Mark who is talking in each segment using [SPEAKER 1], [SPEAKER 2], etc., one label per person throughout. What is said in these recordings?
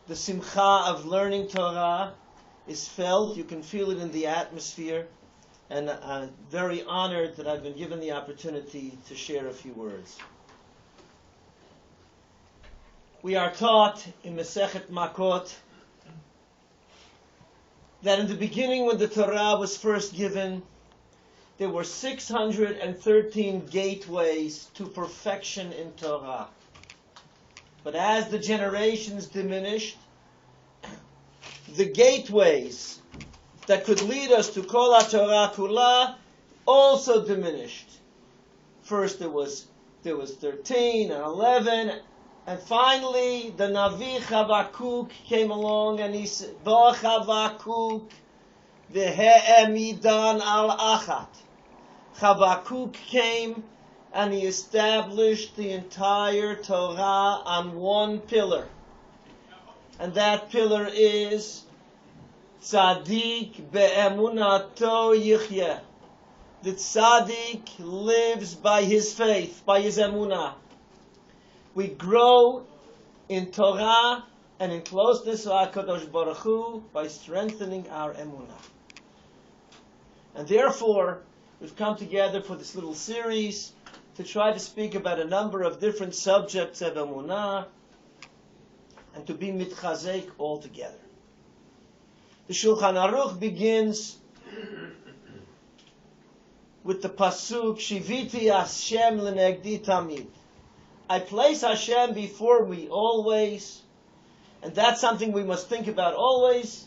[SPEAKER 1] The simcha of learning Torah is felt. You can feel it in the atmosphere. And I'm very honored that I've been given the opportunity to share a few words. We are taught in Masechet Makot that in the beginning, when the Torah was first given, there were 613 gateways to perfection in Torah. But as the generations diminished, the gateways that could lead us to Kol HaTorah Kula also diminished. First there was 13 and 11, and finally the Navi Chavakuk came along and he said, Bo Chavakuk v'he'emidan al achat. Chavakuk came and he established the entire Torah on one pillar. And that pillar is Tzaddik be'emunato yichyeh. The tzaddik lives by his faith, by his emunah. We grow in Torah and in closeness to HaKadosh Baruch Hu by strengthening our emunah. And therefore, we've come together for this little series to try to speak about a number of different subjects of emunah and to be mitchazek all together. The Shulchan Aruch begins with the pasuk Shiviti Hashem lenegdi tamid. I place Hashem before me always, and that's something we must think about always,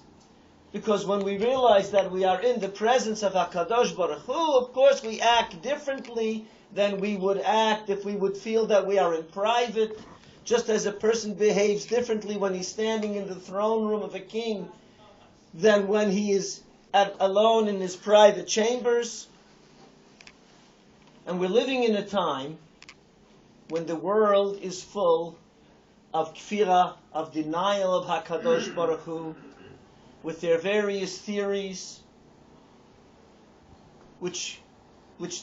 [SPEAKER 1] because when we realize that we are in the presence of HaKadosh Baruch Hu, of course we act differently than we would act if we would feel that we are in private, just as a person behaves differently when he's standing in the throne room of a king than when he is alone in his private chambers. And we're living in a time when the world is full of kfirah, of denial of HaKadosh Baruch Hu, with their various theories, which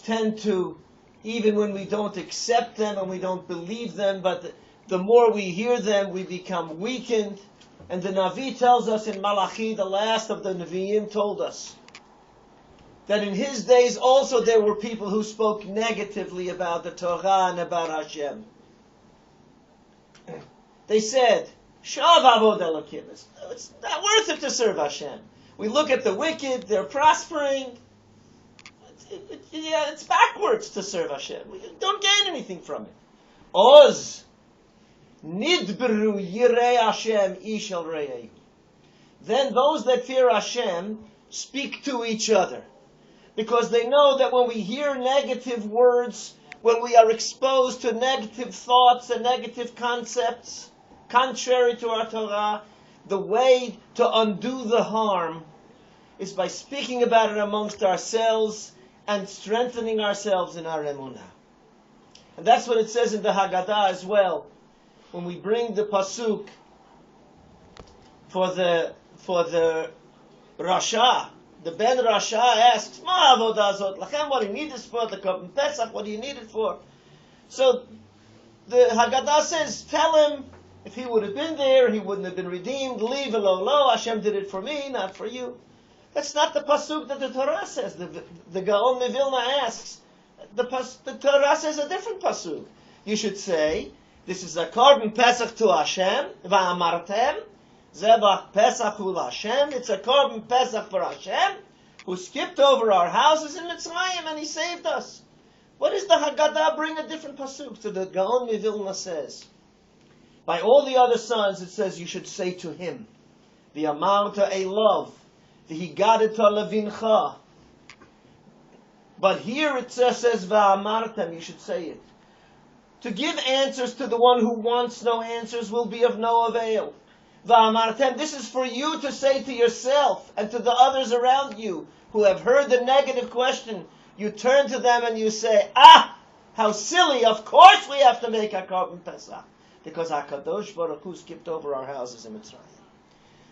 [SPEAKER 1] tend to, even when we don't accept them and we don't believe them, but the more we hear them, we become weakened. And the Navi tells us in Malachi, the last of the Nevi'im, told us that in his days also there were people who spoke negatively about the Torah and about Hashem. They said, Shav avod Elokim. It's not worth it to serve Hashem. We look at the wicked, they're prospering. It's backwards to serve Hashem. We don't gain anything from it. Oz. Nidbru yirei Hashem ishal re'ehu. Then those that fear Hashem speak to each other, because they know that when we hear negative words, when we are exposed to negative thoughts and negative concepts contrary to our Torah, the way to undo the harm is by speaking about it amongst ourselves and strengthening ourselves in our emunah. And that's what it says in the Haggadah as well. When we bring the pasuk for the Rasha, the Ben Rasha asks, Ma avodah zot lachem, what do you need this for? The Korban Pesach, what do you need it for? So the Haggadah says, tell him, if he would have been there, he wouldn't have been redeemed. Leave alone, lo, Hashem did it for me, not for you. That's not the pasuk that the Torah says. The Gaon Mevilna asks, the Torah says a different pasuk. You should say, this is a Korban Pesach to Hashem, va'amartem, zebach Pesach hu Hashem. It's a Korban Pesach for Hashem, who skipped over our houses in Mitzrayim and he saved us. What does the Haggadah bring a different pasuk? So the Gaon Mevilna says, by all the other sons, it says you should say to him, v'amarta elov, v'higadeta levincha. But here it says va'amartem, you should say it. To give answers to the one who wants no answers will be of no avail. Va'amartem, this is for you to say to yourself and to the others around you who have heard the negative question. You turn to them and you say, how silly, of course we have to make a Korban Pesach, because HaKadosh Baruch Hu skipped over our houses in Mitzrayim.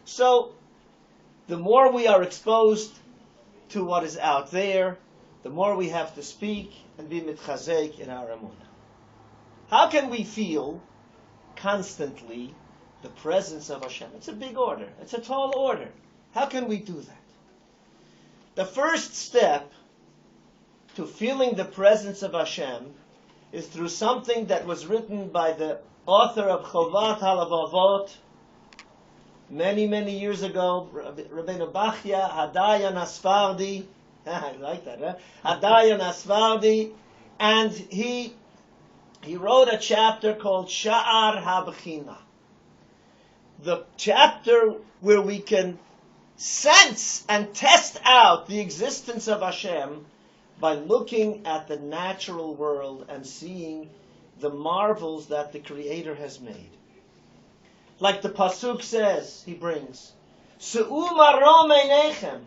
[SPEAKER 1] So, the more we are exposed to what is out there, the more we have to speak and be mitchazek in our emunah. How can we feel constantly the presence of Hashem. It's a big order. It's a tall order. How can we do that? The first step to feeling the presence of Hashem is through something that was written by the author of Chovat HaLevavot many, many years ago, Rabbeinu Bachya, Hadayan Asfardi. I like that, huh? Hadayan Asfardi. And he wrote a chapter called Sha'ar HaBechina. The chapter where we can sense and test out the existence of Hashem by looking at the natural world and seeing the marvels that the Creator has made. Like the Pasuk says, he brings, Se'u marom einechem.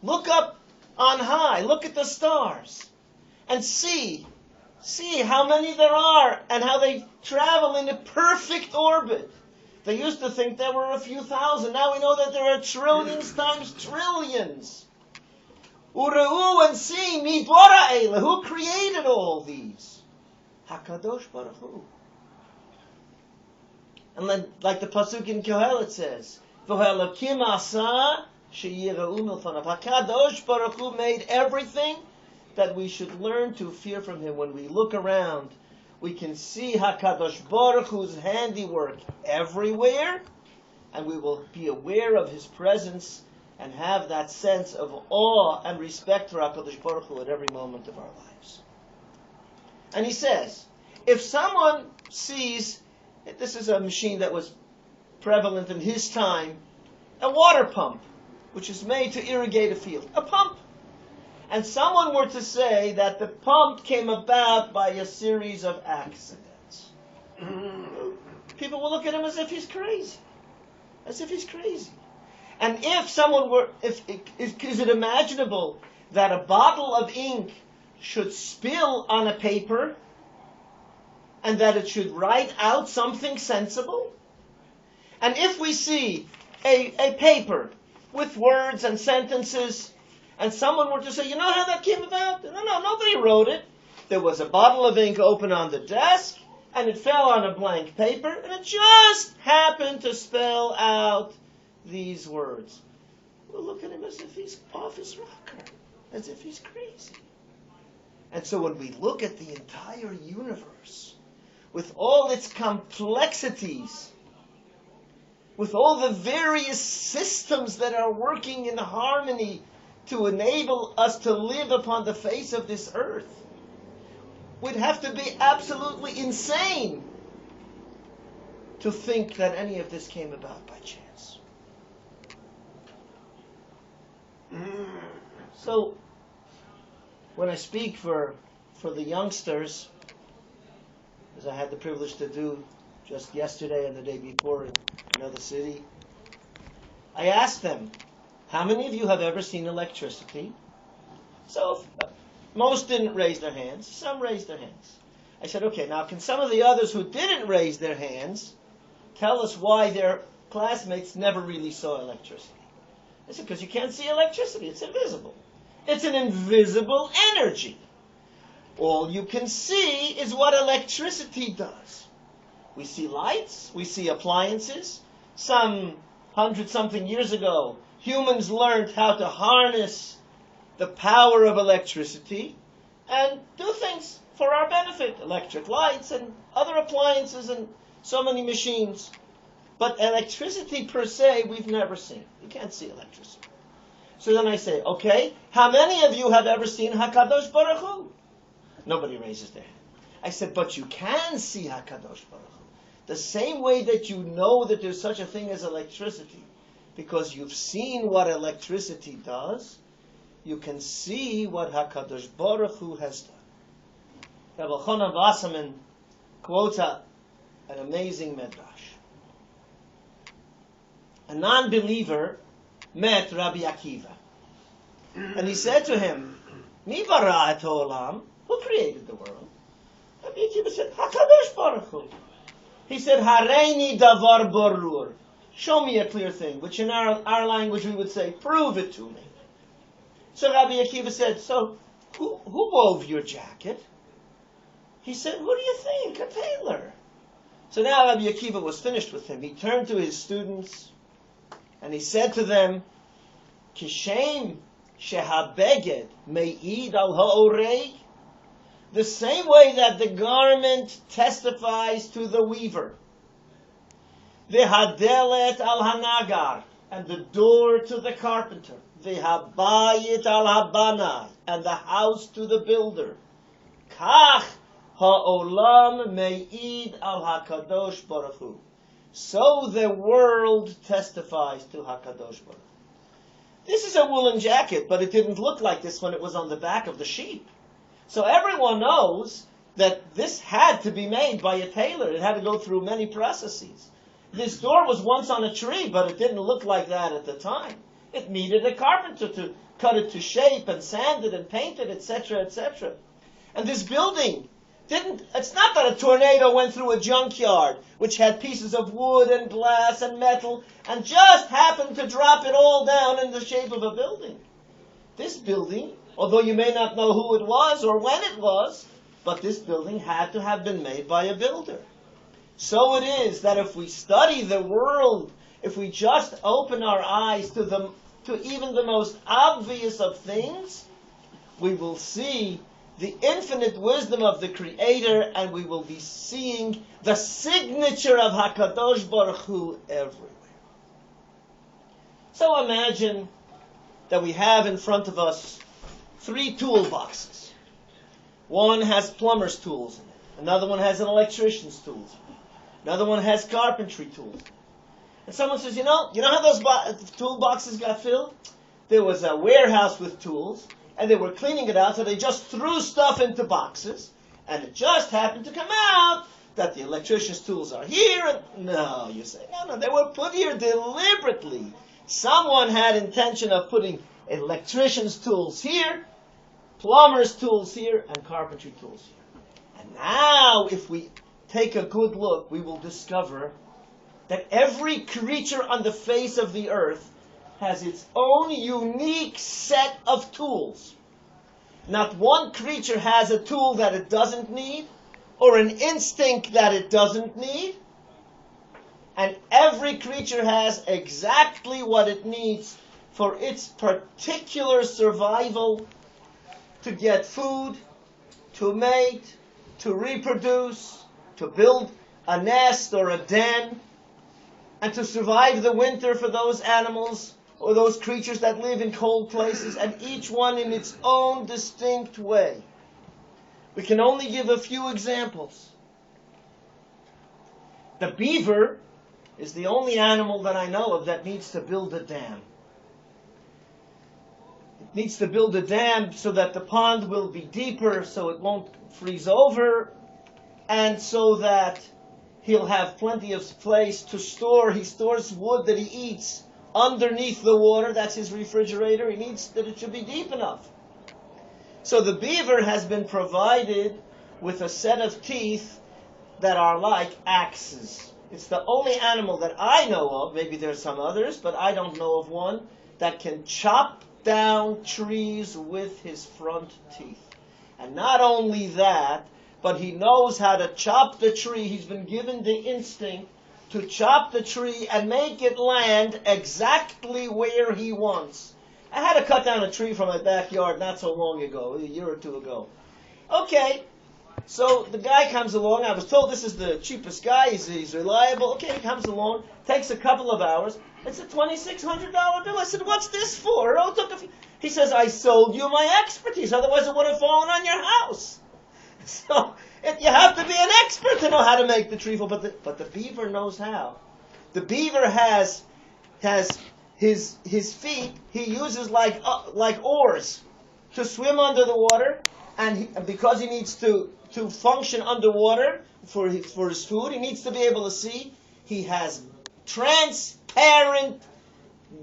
[SPEAKER 1] Look up on high, look at the stars, and see how many there are, and how they travel in a perfect orbit. They used to think there were a few thousand. Now we know that there are trillions times trillions. Ureu, and see, mi bara eila, who created all these? HaKadosh Baruch Hu. And then, like the Pasuk in Kollel, it says, V'Elokim asa sheyireu milfanav. HaKadosh Baruch Hu made everything that we should learn to fear from Him. When we look around, we can see HaKadosh Baruch Hu's handiwork everywhere, and we will be aware of His presence and have that sense of awe and respect for HaKadosh Baruch Hu at every moment of our lives. And he says, if someone sees, this is a machine that was prevalent in his time, a water pump, which is made to irrigate a field, a pump. And someone were to say that the pump came about by a series of accidents, people will look at him as if he's crazy. As if he's crazy. And if someone were, is it imaginable that a bottle of ink should spill on a paper and that it should write out something sensible? And if we see a paper with words and sentences, and someone were to say, you know how that came about? No, nobody wrote it. There was a bottle of ink open on the desk, and it fell on a blank paper, and it just happened to spell out these words. We'll look at him as if he's off his rocker, as if he's crazy. And so when we look at the entire universe, with all its complexities, with all the various systems that are working in harmony to enable us to live upon the face of this earth, we'd have to be absolutely insane to think that any of this came about by chance. So, when I speak for the youngsters, as I had the privilege to do just yesterday and the day before in another city, I asked them, how many of you have ever seen electricity? So, most didn't raise their hands. Some raised their hands. I said, okay, now can some of the others who didn't raise their hands tell us why their classmates never really saw electricity? I said, because you can't see electricity. It's invisible. It's an invisible energy. All you can see is what electricity does. We see lights. We see appliances. Some 100-something years ago, humans learned how to harness the power of electricity and do things for our benefit. Electric lights and other appliances and so many machines. But electricity per se, we've never seen. You can't see electricity. So then I say, okay, how many of you have ever seen HaKadosh Baruch Hu? Nobody raises their hand. I said, but you can see HaKadosh Baruch Hu. The same way that you know that there's such a thing as electricity, because you've seen what electricity does, you can see what HaKadosh Baruch Hu has done. Rabbi Chonan Wasserman quotes an amazing medrash. A non-believer met Rabbi Akiva. And he said to him, Mi bara et ha'olam? Who created the world? Rabbi Akiva said, HaKadosh Baruch Hu. He said, Hareini davar borur. Show me a clear thing, which in our language we would say, prove it to me. So Rabbi Akiva said, so who wove your jacket? He said, who do you think? A tailor. So now Rabbi Akiva was finished with him. He turned to his students and he said to them, Kishem shehabeged me'id al ha'orei. The same way that the garment testifies to the weaver. V'hadelet al hanagar, and the door to the carpenter. V'habayit al habanai, and the house to the builder. Kach ha'olam me'id al hakadosh baruch hu. So the world testifies to Hakadosh Baruch Hu. This is a woolen jacket, but it didn't look like this when it was on the back of the sheep. So everyone knows that this had to be made by a tailor. It had to go through many processes. This door was once on a tree, but it didn't look like that at the time. It needed a carpenter to cut it to shape and sand it and paint it, etc., etc. And this building it's not that a tornado went through a junkyard, which had pieces of wood and glass and metal, and just happened to drop it all down in the shape of a building. This building, although you may not know who it was or when it was, but this building had to have been made by a builder. So it is that if we study the world, if we just open our eyes to even the most obvious of things, we will see the infinite wisdom of the Creator, and we will be seeing the signature of HaKadosh Baruch Hu everywhere. So imagine that we have in front of us 3 toolboxes. One has plumber's tools in it. Another one has an electrician's tools in it. Another one has carpentry tools in it. And someone says, you know how those toolboxes got filled? There was a warehouse with tools, and they were cleaning it out, so they just threw stuff into boxes, and it just happened to come out that the electrician's tools are here. And no, you say, no, they were put here deliberately. Someone had intention of putting electrician's tools here, plumber's tools here, and carpentry tools here. And now, if we take a good look, we will discover that every creature on the face of the earth has its own unique set of tools. Not one creature has a tool that it doesn't need, or an instinct that it doesn't need. And every creature has exactly what it needs for its particular survival, to get food, to mate, to reproduce, to build a nest or a den, and to survive the winter for those animals or those creatures that live in cold places, and each one in its own distinct way. We can only give a few examples. The beaver is the only animal that I know of that needs to build a dam. It needs to build a dam so that the pond will be deeper, so it won't freeze over, and so that he'll have plenty of place to store. He stores wood that he eats underneath the water. That's his refrigerator. He needs that it should be deep enough. So the beaver has been provided with a set of teeth that are like axes. It's the only animal that I know of, maybe there's some others, but I don't know of one, that can chop down trees with his front teeth. And not only that, but he knows how to chop the tree. He's been given the instinct to chop the tree and make it land exactly where he wants. I had to cut down a tree from my backyard not so long ago, a year or two ago. Okay, so the guy comes along. I was told this is the cheapest guy. He's reliable. Okay, he comes along, takes a couple of hours. It's a $2,600 bill. I said, what's this for? He says, I sold you my expertise. Otherwise it would have fallen on your house. So you have to be an expert to know how to make the tree fall. But the beaver knows how. The beaver has his feet. He uses like oars to swim under the water, and because he needs to function underwater for his food, he needs to be able to see. He has transparent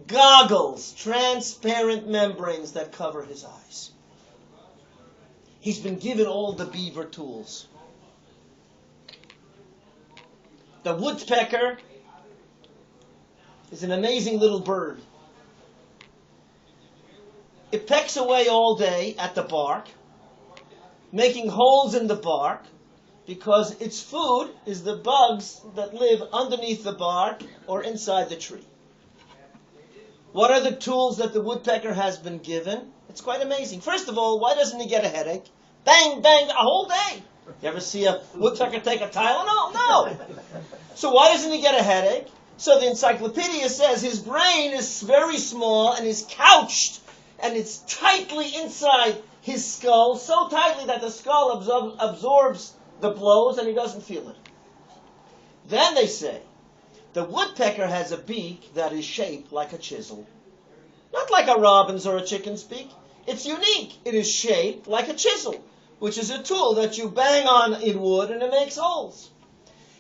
[SPEAKER 1] goggles, transparent membranes that cover his eyes. He's been given all the beaver tools. The woodpecker is an amazing little bird. It pecks away all day at the bark, making holes in the bark because its food is the bugs that live underneath the bark or inside the tree. What are the tools that the woodpecker has been given? It's quite amazing. First of all, why doesn't he get a headache? Bang, bang, a whole day. You ever see a woodpecker take a Tylenol? No. So why doesn't he get a headache? So the encyclopedia says his brain is very small and is couched and it's tightly inside his skull, so tightly that the skull absorbs the blows and he doesn't feel it. Then they say, the woodpecker has a beak that is shaped like a chisel. Not like a robin's or a chicken's beak. It's unique. It is shaped like a chisel, which is a tool that you bang on in wood and it makes holes.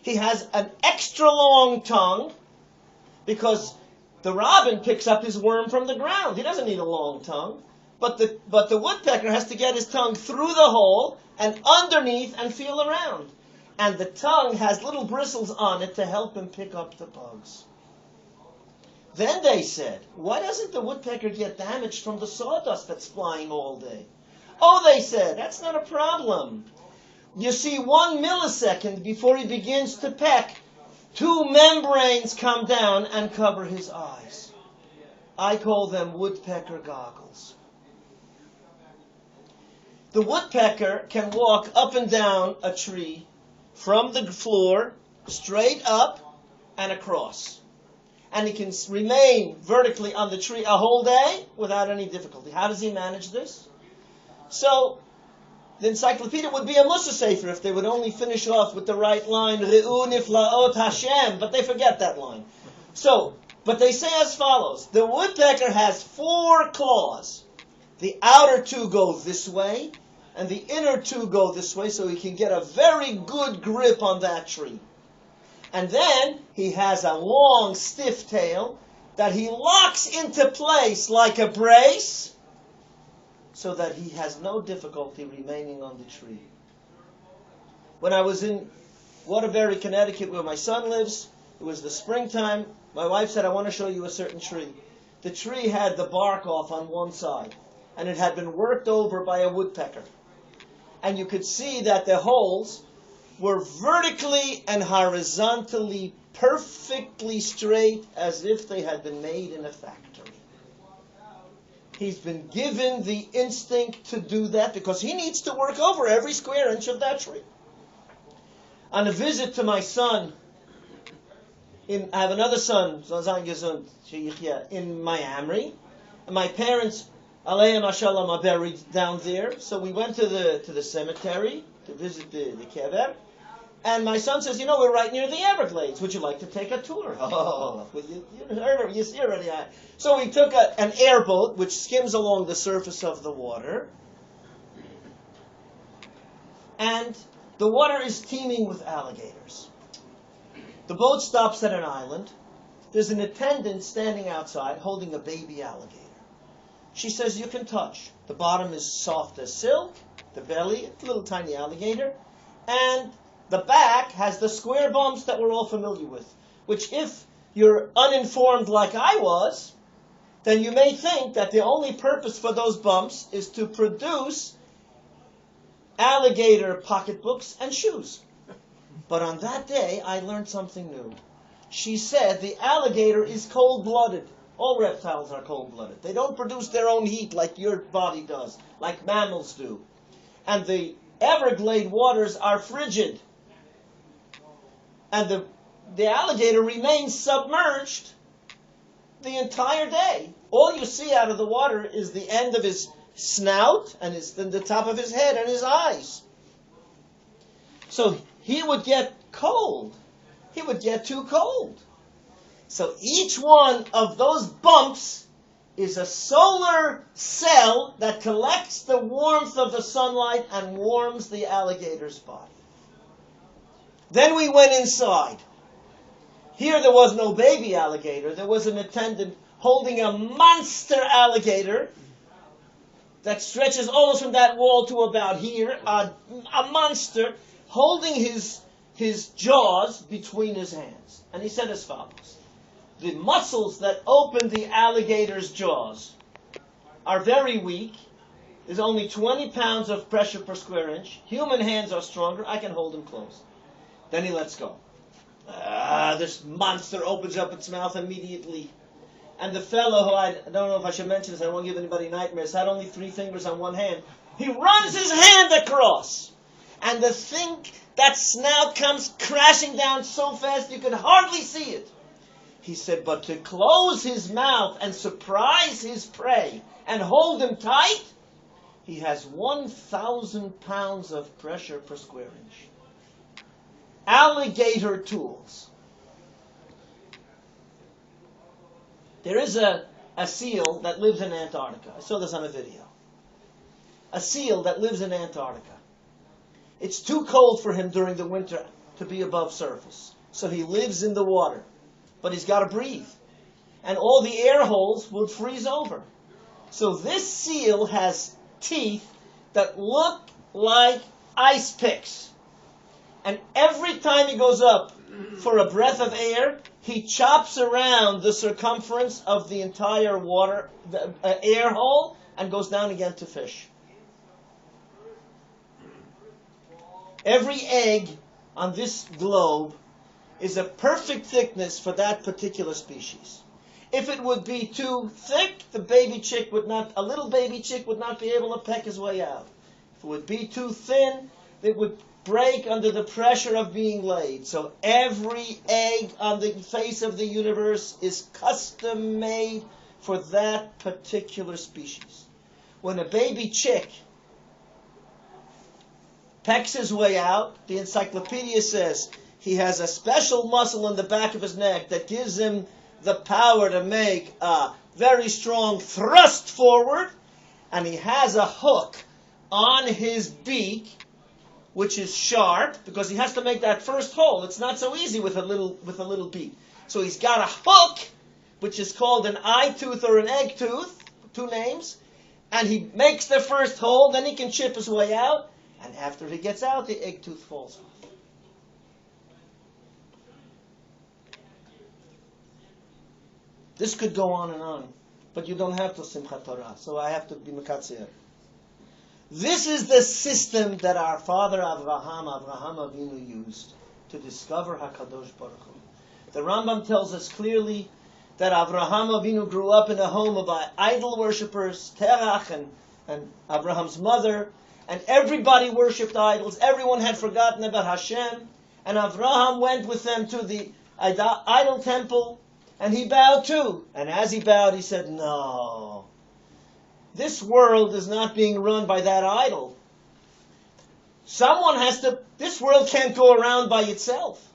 [SPEAKER 1] He has an extra long tongue because the robin picks up his worm from the ground. He doesn't need a long tongue. But the woodpecker has to get his tongue through the hole and underneath and feel around. And the tongue has little bristles on it to help him pick up the bugs. Then they said, why doesn't the woodpecker get damaged from the sawdust that's flying all day? Oh, they said, that's not a problem. You see, 1 millisecond before he begins to peck, 2 membranes come down and cover his eyes. I call them woodpecker goggles. The woodpecker can walk up and down a tree from the floor, straight up and across. And he can remain vertically on the tree a whole day without any difficulty. How does he manage this? So, the encyclopedia would be a Mussar Sefer if they would only finish off with the right line, Re'u niflaot Hashem, but they forget that line. So, but they say as follows, the woodpecker has 4 claws. The outer 2 go this way, and the inner 2 go this way, so he can get a very good grip on that tree. And then he has a long, stiff tail that he locks into place like a brace, so that he has no difficulty remaining on the tree. When I was in Waterbury, Connecticut, where my son lives, it was the springtime. My wife said, I want to show you a certain tree. The tree had the bark off on one side, and it had been worked over by a woodpecker. And you could see that the holes were vertically and horizontally perfectly straight, as if they had been made in a factory. He's been given the instinct to do that because he needs to work over every square inch of that tree. On a visit to my son, I have another son, in Miami, and my parents, Aleim Hashalom, are buried down there. So we went to the cemetery to visit the kever. And my son says, we're right near the Everglades. Would you like to take a tour? Oh, you see already. So we took an airboat which skims along the surface of the water. And the water is teeming with alligators. The boat stops at an island. There's an attendant standing outside holding a baby alligator. She says, you can touch. The bottom is soft as silk. The belly, a little tiny alligator. And the back has the square bumps that we're all familiar with, which if you're uninformed like I was, then you may think that the only purpose for those bumps is to produce alligator pocketbooks and shoes. But on that day, I learned something new. She said the alligator is cold-blooded. All reptiles are cold-blooded. They don't produce their own heat like your body does, like mammals do. And the Everglade waters are frigid. And the alligator remains submerged the entire day. All you see out of the water is the end of his snout and the top of his head and his eyes. So he would get cold. He would get too cold. So each one of those bumps is a solar cell that collects the warmth of the sunlight and warms the alligator's body. Then we went inside. Here there was no baby alligator. There was an attendant holding a monster alligator that stretches almost from that wall to about here. A monster holding his jaws between his hands. And he said as follows. The muscles that open the alligator's jaws are very weak, There's only 20 pounds of pressure per square inch. Human hands are stronger. I can hold him close. Then he lets go. This monster opens up its mouth immediately. And the fellow, who I don't know if I should mention this, I won't give anybody nightmares, had only 3 fingers on one hand. He runs his hand across. And the thing, that snout comes crashing down so fast you can hardly see it. He said, but to close his mouth and surprise his prey and hold him tight, he has 1,000 pounds of pressure per square inch. Alligator tools. There is a seal that lives in Antarctica. I saw this on a video. A seal that lives in Antarctica. It's too cold for him during the winter to be above surface. So he lives in the water. But he's got to breathe. And all the air holes would freeze over. So this seal has teeth that look like ice picks. And every time he goes up for a breath of air, he chops around the circumference of the entire water, the air hole, and goes down again to fish. Every egg on this globe is a perfect thickness for that particular species. If it would be too thick, a little baby chick would not be able to peck his way out. If it would be too thin, it would break under the pressure of being laid. So every egg on the face of the universe is custom made for that particular species. When a baby chick pecks his way out, the encyclopedia says he has a special muscle on the back of his neck that gives him the power to make a very strong thrust forward, and he has a hook on his beak which is sharp, because he has to make that first hole. It's not so easy with a little beak. So he's got a hook, which is called an eye tooth or an egg tooth, 2 names, and he makes the first hole, then he can chip his way out, and after he gets out, the egg tooth falls off. This could go on, but you don't have to Simchat Torah, so I have to be Mekatzer. This is the system that our father Avraham Avinu used to discover HaKadosh Baruch Hu. The Rambam tells us clearly that Avraham Avinu grew up in a home of idol worshippers, Terach and Abraham's mother, and everybody worshipped idols. Everyone had forgotten about Hashem, and Avraham went with them to the idol temple, and he bowed too. And as he bowed, he said, no, this world is not being run by that idol. This world can't go around by itself.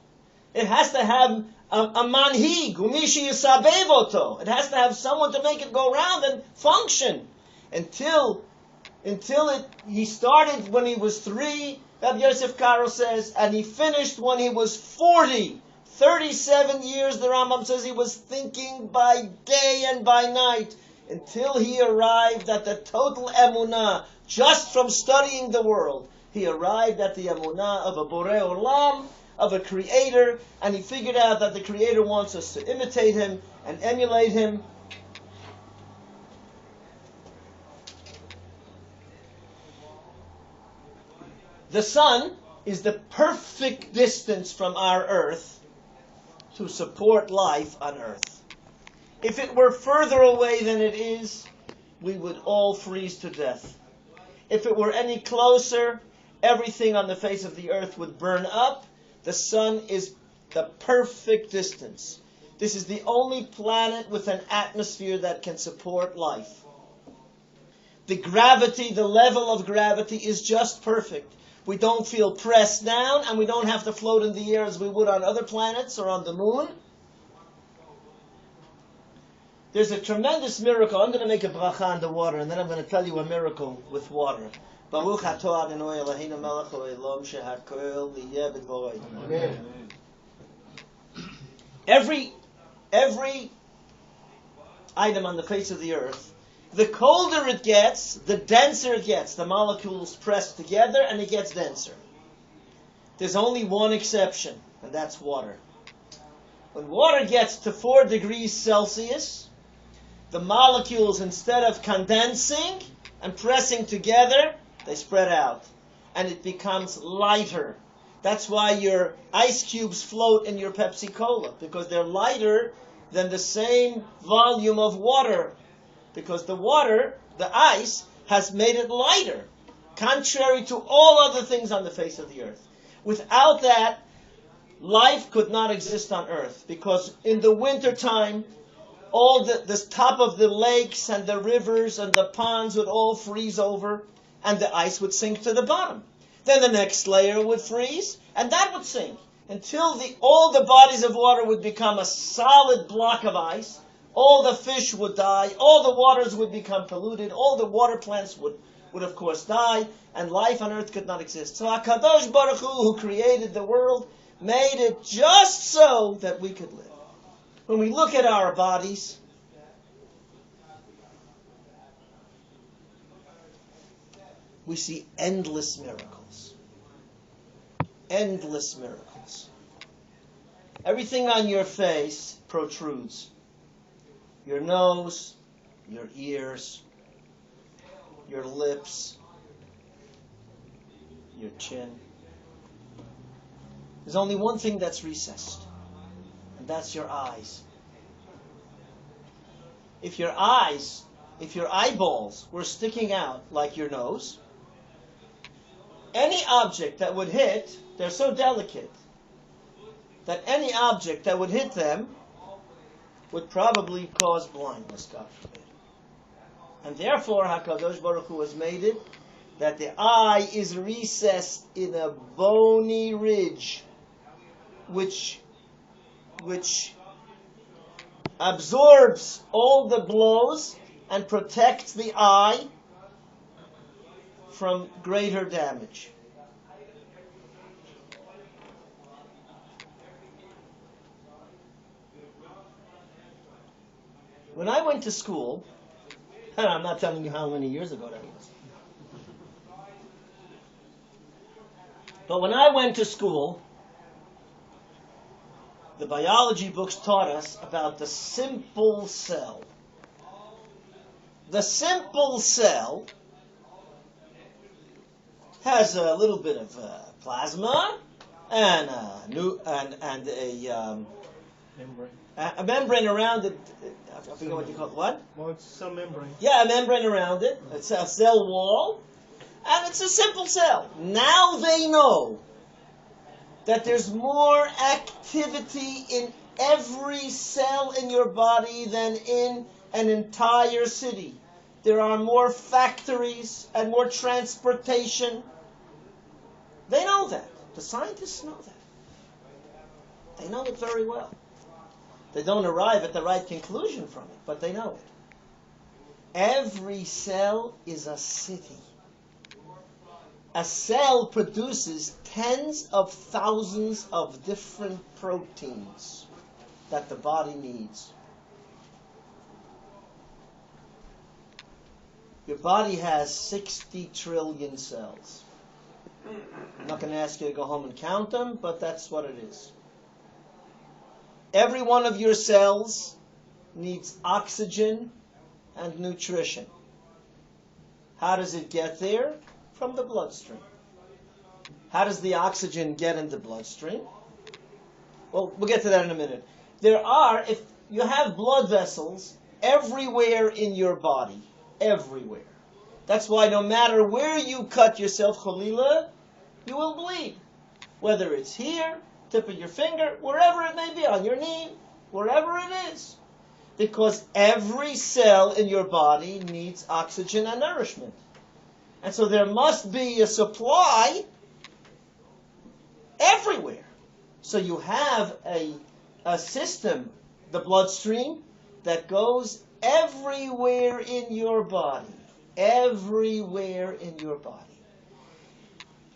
[SPEAKER 1] It has to have a manhig, umishi yisabev oto. It has to have someone to make it go around and function. Until he started when he was 3, Rabbi Yosef Karo says, and he finished when he was 40. 37 years, the Rambam says, he was thinking by day and by night, until he arrived at the total emunah, just from studying the world. He arrived at the emunah of a borei olam, of a creator, and he figured out that the creator wants us to imitate him and emulate him. The sun is the perfect distance from our earth to support life on earth. If it were further away than it is, we would all freeze to death. If it were any closer, everything on the face of the earth would burn up. The sun is the perfect distance. This is the only planet with an atmosphere that can support life. The level of gravity is just perfect. We don't feel pressed down, and we don't have to float in the air as we would on other planets or on the moon. There's a tremendous miracle. I'm going to make a bracha on the water, and then I'm going to tell you a miracle with water. Baruch atah Adonai Eloheinu melech haolam shehakol yeh b'dvoro. Amen. Every item on the face of the earth, the colder it gets, the denser it gets. The molecules press together, and it gets denser. There's only one exception, and that's water. When water gets to 4 degrees Celsius, the molecules, instead of condensing and pressing together, they spread out. And it becomes lighter. That's why your ice cubes float in your Pepsi Cola, because they're lighter than the same volume of water. Because the water, the ice, has made it lighter, contrary to all other things on the face of the earth. Without that, life could not exist on earth, because in the wintertime, all the top of the lakes and the rivers and the ponds would all freeze over, and the ice would sink to the bottom. Then the next layer would freeze, and that would sink, until all the bodies of water would become a solid block of ice. All the fish would die, all the waters would become polluted, all the water plants would of course die, and life on earth could not exist. So HaKadosh Baruch Hu, who created the world, made it just so that we could live. When we look at our bodies, we see endless miracles. Endless miracles. Everything on your face protrudes. Your nose, your ears, your lips, your chin. There's only one thing that's recessed, and that's your eyes. If your eyeballs were sticking out like your nose, any object that would hit, they're so delicate, that any object that would hit them would probably cause blindness, God forbid. And therefore, HaKadosh Baruch Hu has made it that the eye is recessed in a bony ridge, which absorbs all the blows and protects the eye from greater damage. When I went to school, and I'm not telling you how many years ago that was, but when I went to school, the biology books taught us about the simple cell. The simple cell has a little bit of plasma and a membrane around it. I forget what you call it. What?
[SPEAKER 2] Well, it's some membrane.
[SPEAKER 1] Yeah, a membrane around it. It's a cell wall. And it's a simple cell. Now they know that there's more activity in every cell in your body than in an entire city. There are more factories and more transportation. They know that. The scientists know that. They know it very well. They don't arrive at the right conclusion from it, but they know it. Every cell is a city. A cell produces tens of thousands of different proteins that the body needs. Your body has 60 trillion cells. I'm not going to ask you to go home and count them, but that's what it is. Every one of your cells needs oxygen and nutrition. How does it get there? From the bloodstream. How does the oxygen get in the bloodstream? Well, we'll get to that in a minute. If you have blood vessels everywhere in your body, everywhere. That's why no matter where you cut yourself, cholila, you will bleed. Whether it's here, tip of your finger, wherever it may be, on your knee, wherever it is. Because every cell in your body needs oxygen and nourishment. And so there must be a supply everywhere. So you have a system, the bloodstream, that goes everywhere in your body. Everywhere in your body.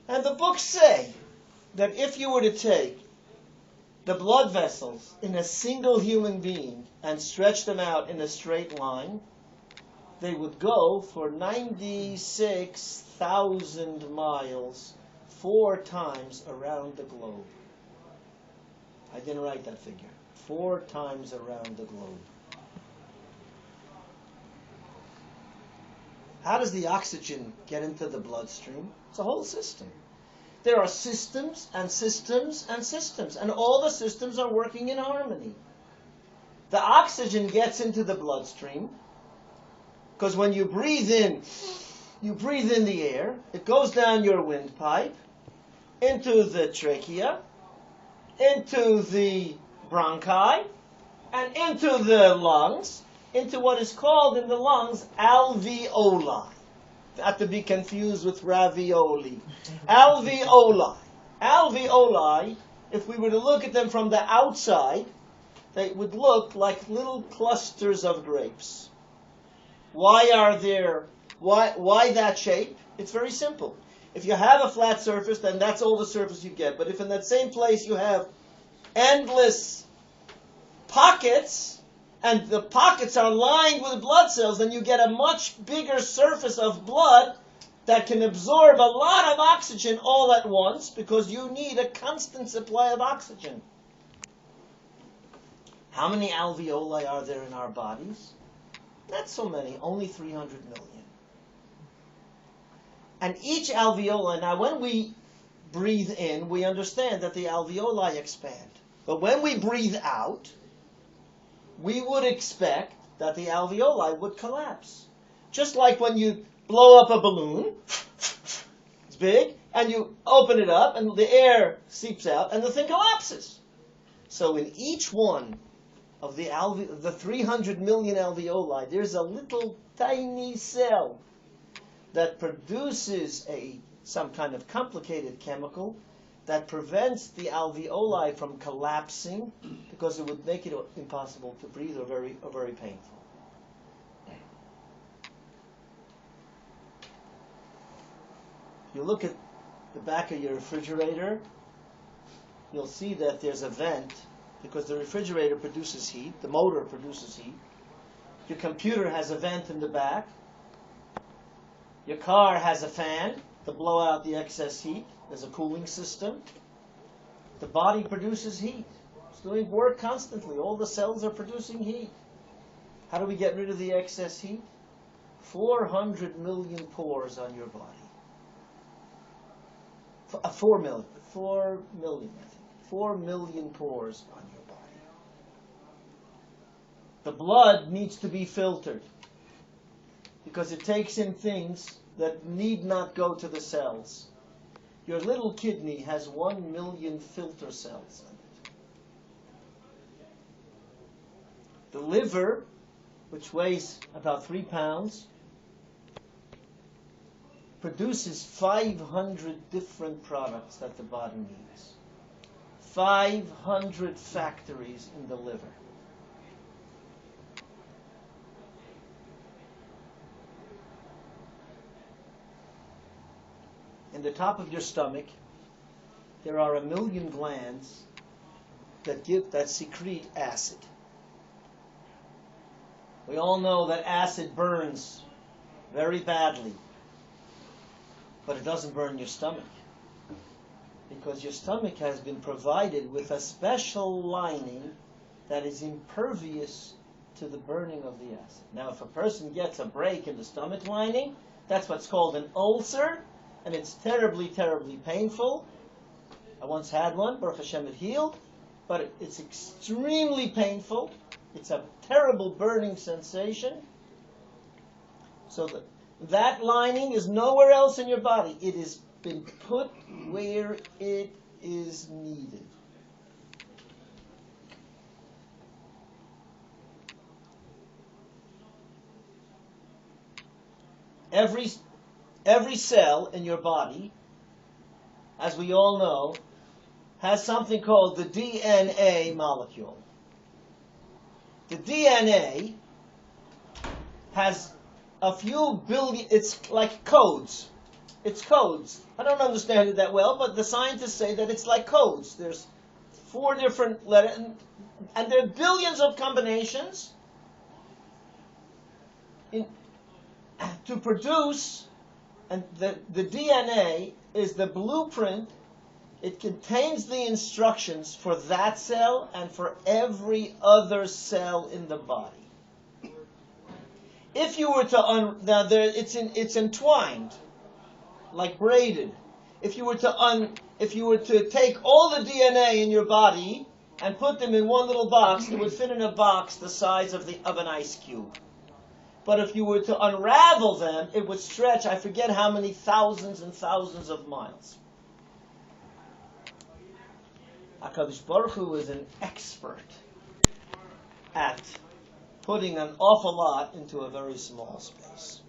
[SPEAKER 1] And the books say that if you were to take the blood vessels in a single human being and stretch them out in a straight line, they would go for 96,000 miles, 4 times around the globe. I didn't write that figure. 4 times around the globe. How does the oxygen get into the bloodstream? It's a whole system. There are systems and systems and systems, and all the systems are working in harmony. The oxygen gets into the bloodstream because when you breathe in the air, it goes down your windpipe, into the trachea, into the bronchi, and into the lungs, into what is called in the lungs alveoli. Not to be confused with ravioli. Alveoli. Alveoli, if we were to look at them from the outside, they would look like little clusters of grapes. Why that shape? It's very simple. If you have a flat surface, then that's all the surface you get. But if in that same place you have endless pockets, and the pockets are lined with blood cells, then you get a much bigger surface of blood that can absorb a lot of oxygen all at once, because you need a constant supply of oxygen. How many alveoli are there in our bodies? Not so many, only 300 million. And each alveoli, now when we breathe in, we understand that the alveoli expand. But when we breathe out, we would expect that the alveoli would collapse. Just like when you blow up a balloon, it's big, and you open it up, and the air seeps out, and the thing collapses. So in each one of the 300 million alveoli, there's a little tiny cell that produces some kind of complicated chemical that prevents the alveoli from collapsing, because it would make it impossible to breathe or very painful. If you look at the back of your refrigerator, you'll see that there's a vent, because the refrigerator produces heat, the motor produces heat. Your computer has a vent in the back. Your car has a fan to blow out the excess heat. There's a cooling system. The body produces heat. It's doing work constantly. All the cells are producing heat. How do we get rid of the excess heat? 400 million pores on your body. 4 million, I think. 4 million pores on your body. The blood needs to be filtered, because it takes in things that need not go to the cells. Your little kidney has 1 million filter cells in it. The liver, which weighs about 3 pounds, produces 500 different products that the body needs. 500 factories in the liver. In the top of your stomach, there are 1 million glands that secrete acid. We all know that acid burns very badly, but it doesn't burn your stomach, because your stomach has been provided with a special lining that is impervious to the burning of the acid. Now, if a person gets a break in the stomach lining, that's what's called an ulcer, and it's terribly, terribly painful. I once had one, Baruch Hashem, it healed, but it's extremely painful. It's a terrible burning sensation. So that lining is nowhere else in your body. It has been put where it is needed. Every cell in your body, as we all know, has something called the DNA molecule. The DNA has a few billion, it's like codes. It's codes. I don't understand it that well, but the scientists say that it's like codes. There's 4 different letters, and there are billions of combinations to produce. And the DNA is the blueprint. It contains the instructions for that cell and for every other cell in the body. If you were to it's entwined, like braided. If you were to take all the DNA in your body and put them in one little box, it would fit in a box the size of an ice cube. But if you were to unravel them, it would stretch, I forget how many thousands and thousands of miles. HaKadosh Baruch Hu is an expert at putting an awful lot into a very small space.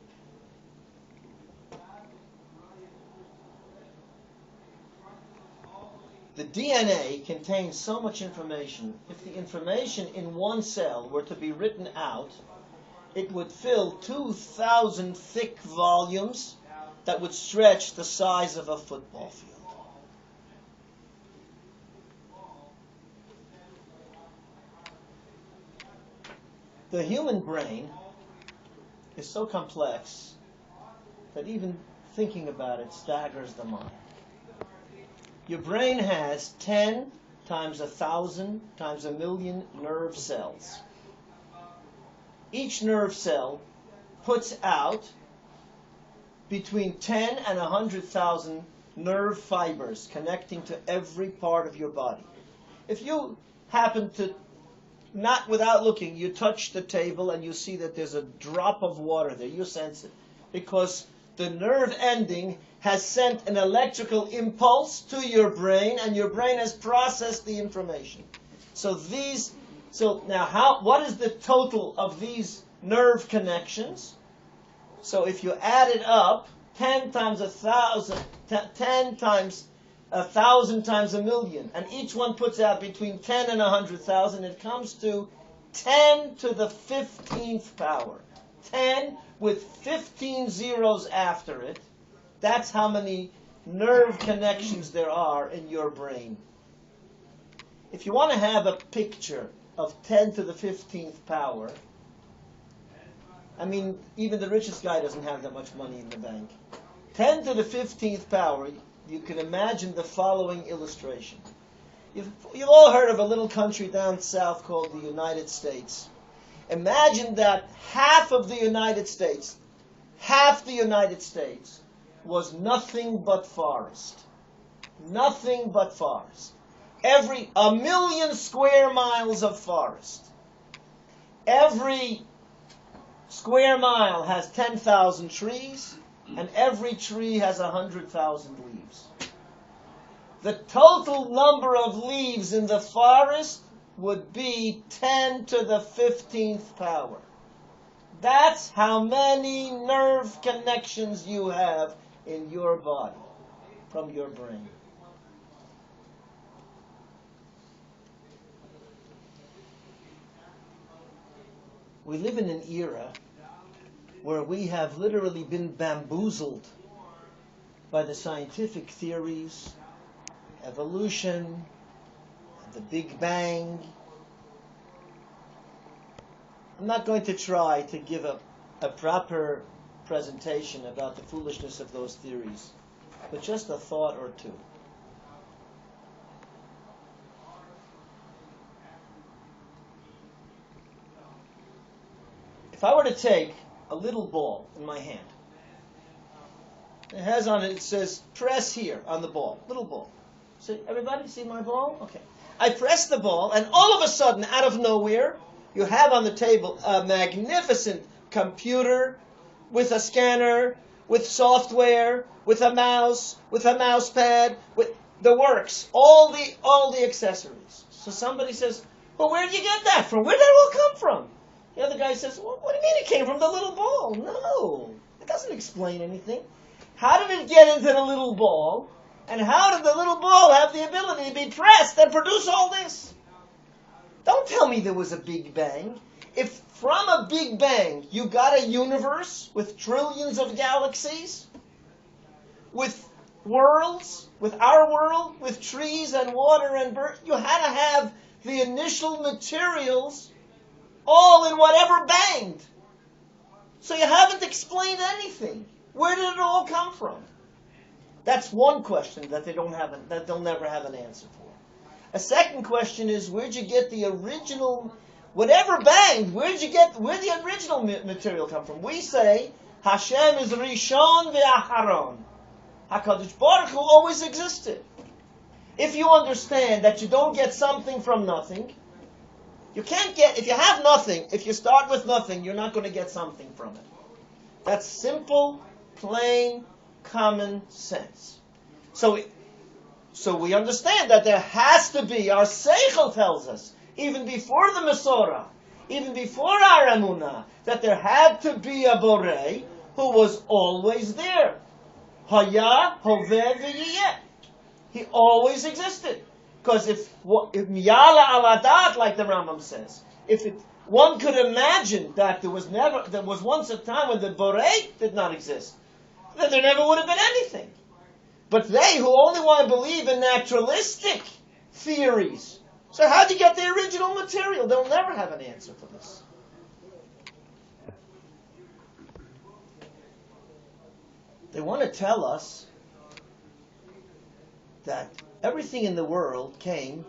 [SPEAKER 1] The DNA contains so much information. If the information in one cell were to be written out, it would fill 2,000 thick volumes that would stretch the size of a football field. The human brain is so complex that even thinking about it staggers the mind. Your brain has 10 times 1,000 times 1,000,000 nerve cells. Each nerve cell puts out between 10 and 100,000 nerve fibers connecting to every part of your body. If you happen to, not without looking, you touch the table and you see that there's a drop of water there, you sense it. Because the nerve ending has sent an electrical impulse to your brain and your brain has processed the information. So now what is the total of these nerve connections? So if you add it up, 10 times 1,000, 10 times 1,000 times 1,000,000, and each one puts out between 10 and 100,000, it comes to 10 to the 15th power. 10 with 15 zeros after it. That's how many nerve connections there are in your brain. If you want to have a picture of 10 to the 15th power, I mean, even the richest guy doesn't have that much money in the bank. 10 to the 15th power, you can imagine the following illustration. You've all heard of a little country down south called the United States. Imagine that half the United States was nothing but forest. Nothing but forest. 1,000,000 square miles of forest. Every square mile has 10,000 trees, and every tree has 100,000 leaves. The total number of leaves in the forest would be 10 to the 15th power. That's how many nerve connections you have in your body from your brain. We live in an era where we have literally been bamboozled by the scientific theories, evolution, the Big Bang. I'm not going to try to give a proper presentation about the foolishness of those theories, but just a thought or two. If I were to take a little ball in my hand, it has on it, it says, press here on the ball, little ball. So everybody see my ball? Okay. I press the ball, and all of a sudden, out of nowhere, you have on the table a magnificent computer with a scanner, with software, with a mouse pad, with the works, all the accessories. So somebody says, well, where did you get that from? Where did it all come from? The other guy says, well, what do you mean it came from the little ball? No, it doesn't explain anything. How did it get into the little ball? And how did the little ball have the ability to be pressed and produce all this? Don't tell me there was a Big Bang. If from a Big Bang you got a universe with trillions of galaxies, with worlds, with our world, with trees and water and birds, you had to have the initial materials all in whatever banged. So you haven't explained anything. Where did it all come from? That's one question that they'll never have an answer for. A second question is, where'd you get the original whatever banged, where'd the original material come from? We say, Hashem is Rishon ve'acharon. HaKadosh Baruch Hu always existed. If you understand that you don't get something from nothing, if you have nothing, if you start with nothing, you're not going to get something from it. That's simple, plain, common sense. So we understand that there has to be, our Seichel tells us, even before the Mesorah, even before our Emunah, that there had to be a Borei who was always there. Haya, Hoveh, V'yiyeh. He always existed. Because if Miyala Aladat, like the Rambam says, one could imagine that there was once a time when the Borei did not exist, then there never would have been anything. But they who only want to believe in naturalistic theories, so how do you get the original material? They'll never have an answer for this. They want to tell us that everything in the world came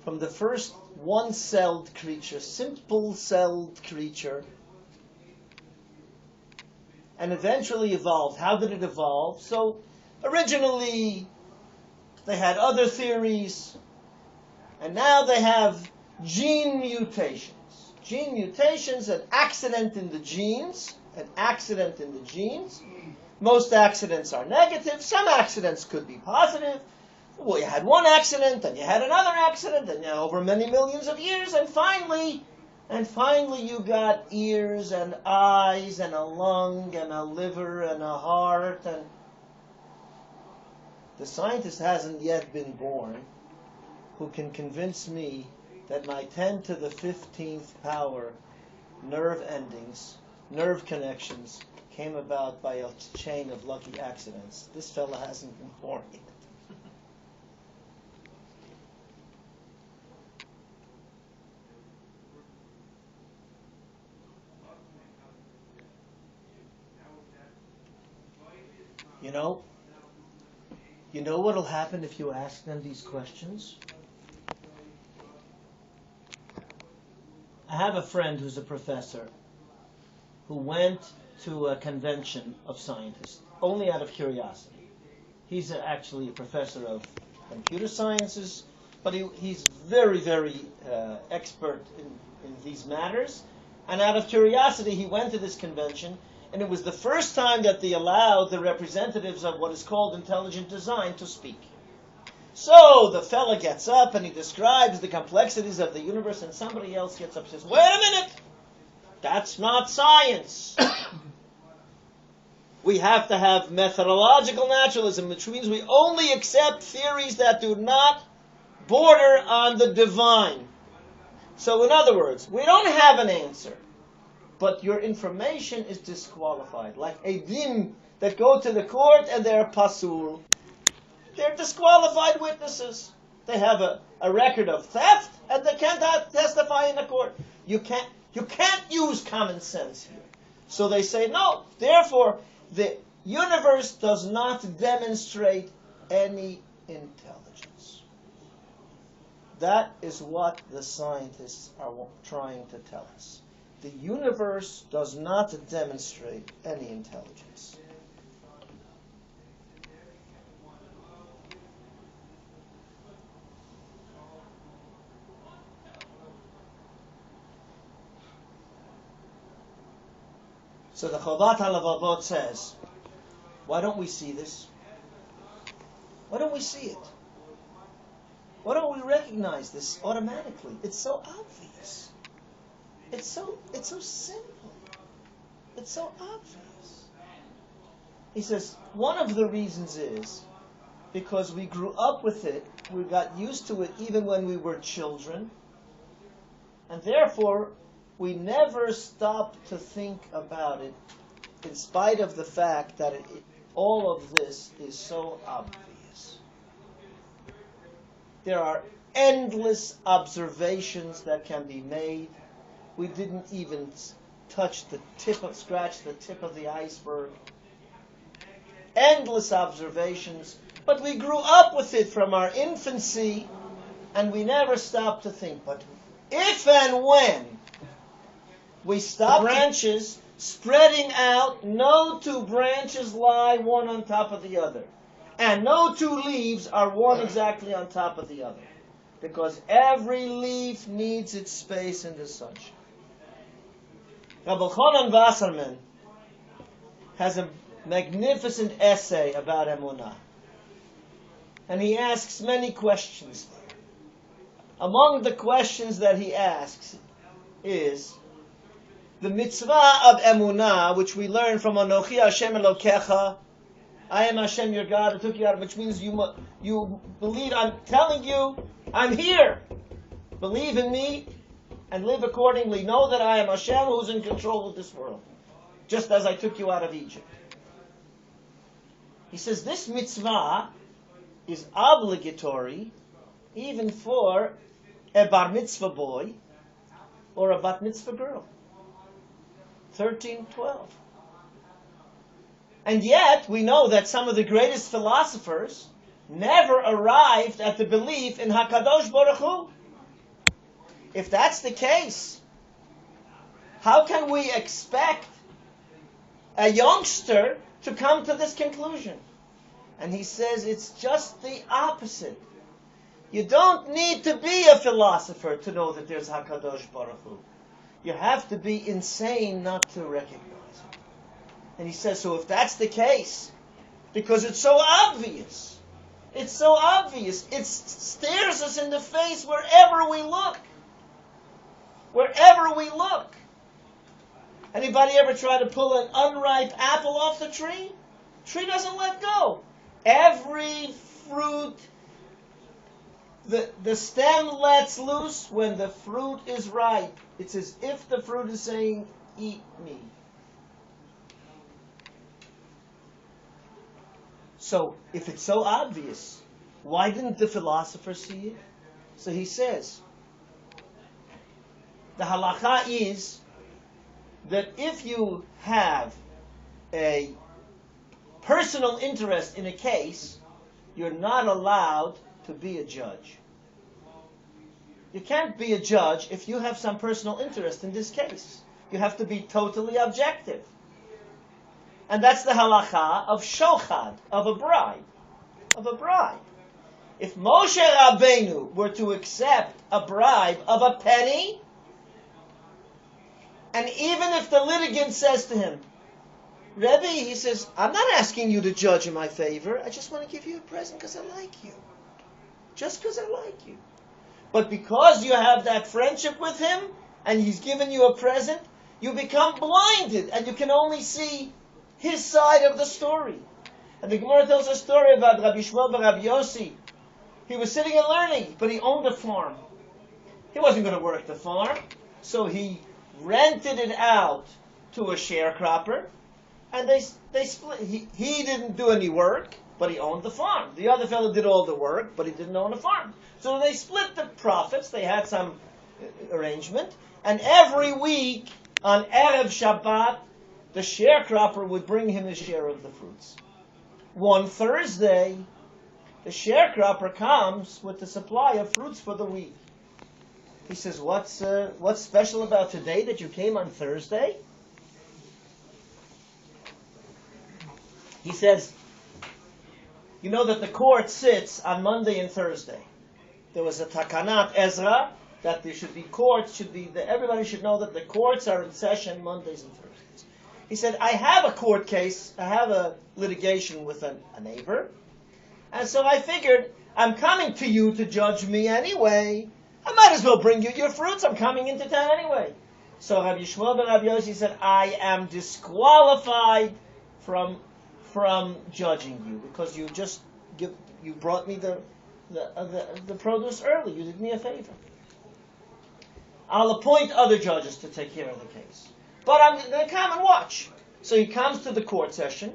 [SPEAKER 1] from the first one-celled creature, simple-celled creature, and eventually evolved. How did it evolve? So, originally, they had other theories, and now they have gene mutations. Gene mutations, an accident in the genes, Most accidents are negative. Some accidents could be positive. Well, you had one accident, and you had another accident, and over many millions of years, and finally you got ears and eyes and a lung and a liver and a heart, and the scientist hasn't yet been born who can convince me that my 10 to the 15th power nerve endings, nerve connections, came about by a chain of lucky accidents. This fella hasn't been born yet. You know what'll happen if you ask them these questions? I have a friend who's a professor who went to a convention of scientists only out of curiosity. He's actually a professor of computer sciences, but he's very, very expert in these matters. And out of curiosity, he went to this convention, and it was the first time that they allowed the representatives of what is called intelligent design to speak. So the fella gets up and he describes the complexities of the universe, and somebody else gets up and says, "Wait a minute! That's not science. We have to have methodological naturalism, which means we only accept theories that do not border on the divine." So in other words, we don't have an answer, but your information is disqualified. Like edim that go to the court and they're pasul. They're disqualified witnesses. They have a record of theft and they can't testify in the court. You can't use common sense here. So they say no. Therefore, the universe does not demonstrate any intelligence. That is what the scientists are trying to tell us. The universe does not demonstrate any intelligence. So the Chovat HaLevavot says, why don't we see this? Why don't we see it? Why don't we recognize this automatically? It's so obvious. It's so simple. It's so obvious. He says, one of the reasons is because we grew up with it, we got used to it even when we were children, and therefore we never stopped to think about it in spite of the fact that all of this is so obvious. There are endless observations that can be made. We didn't even scratch the tip of the iceberg. Endless observations, but we grew up with it from our infancy, and we never stopped to think, but If and when we stop branches spreading out, no two branches lie one on top of the other. And no two leaves are one exactly on top of the other. Because every leaf needs its space in the sunshine. Rabbi Dovid Sapirman has a magnificent essay about emunah. And he asks many questions. Among the questions that he asks is the mitzvah of emunah, which we learn from Anochi Hashem Elokecha, I am Hashem your God, I took you out, which means you believe, I'm telling you, I'm here. Believe in me and live accordingly. Know that I am Hashem who's in control of this world, just as I took you out of Egypt. He says this mitzvah is obligatory even for a bar mitzvah boy or a bat mitzvah girl. 13, 12. And yet, we know that some of the greatest philosophers never arrived at the belief in HaKadosh Baruch Hu. If that's the case, how can we expect a youngster to come to this conclusion? And he says it's just the opposite. You don't need to be a philosopher to know that there's HaKadosh Baruch Hu. You have to be insane not to recognize it. And he says, so if that's the case, because it's so obvious, it stares us in the face wherever we look. Wherever we look. Anybody ever try to pull an unripe apple off the tree? Tree doesn't let go. Every fruit, the stem lets loose when the fruit is ripe. It's as if the fruit is saying, eat me. So, if it's so obvious, why didn't the philosopher see it? So he says, the halacha is that if you have a personal interest in a case, you're not allowed to be a judge. You can't be a judge if you have some personal interest in this case. You have to be totally objective. And that's the halacha of shochad, of a bribe. Of a bribe. If Moshe Rabbeinu were to accept a bribe of a penny, and even if the litigant says to him, Rebbe, he says, I'm not asking you to judge in my favor. I just want to give you a present because I like you. Just because I like you. But because you have that friendship with him, and he's given you a present, you become blinded, and you can only see his side of the story. And the Gemara tells a story about Rabbi Shmuel and Rabbi Yossi. He was sitting and learning, but he owned a farm. He wasn't going to work the farm, so he rented it out to a sharecropper, and they split. He didn't do any work, but he owned the farm. The other fellow did all the work, but he didn't own a farm. So they split the profits. They had some arrangement, and every week on Erev Shabbat, the sharecropper would bring him his share of the fruits. One Thursday, the sharecropper comes with the supply of fruits for the week. He says, what's special about today that you came on Thursday? He says, you know that the court sits on Monday and Thursday. There was a takanat Ezra that there should be courts, everybody should know that the courts are in session Mondays and Thursdays. He said, I have a court case, I have a litigation with a neighbor, and so I figured, I'm coming to you to judge me anyway. I might as well bring you your fruits, I'm coming into town anyway. So Rabbi Shmuel and Rabbi Yossi said, I am disqualified from judging you, because you brought me the produce early, you did me a favor. I'll appoint other judges to take care of the case. But I'm going to come and watch. So he comes to the court session,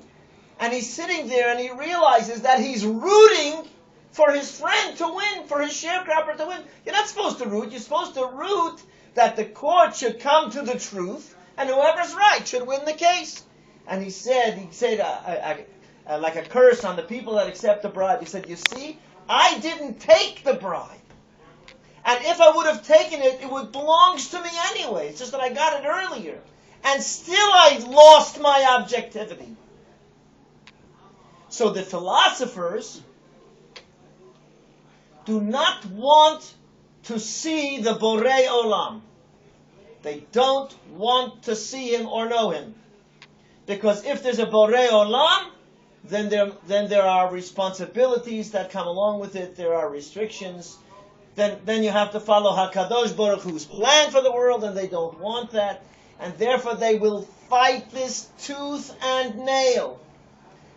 [SPEAKER 1] and he's sitting there, and he realizes that he's rooting for his friend to win, for his sharecropper to win. You're not supposed to root. You're supposed to root that the court should come to the truth, and whoever's right should win the case. And he said like a curse on the people that accept the bribe. He said, you see, I didn't take the bribe. And if I would have taken it, it would belongs to me anyway. It's just that I got it earlier. And still I lost my objectivity. So the philosophers do not want to see the Borei Olam. They don't want to see him or know him. Because if there's a Borei Olam, then there are responsibilities that come along with it. There are restrictions. Then you have to follow HaKadosh Baruch Hu's plan for the world, and they don't want that. And therefore they will fight this tooth and nail.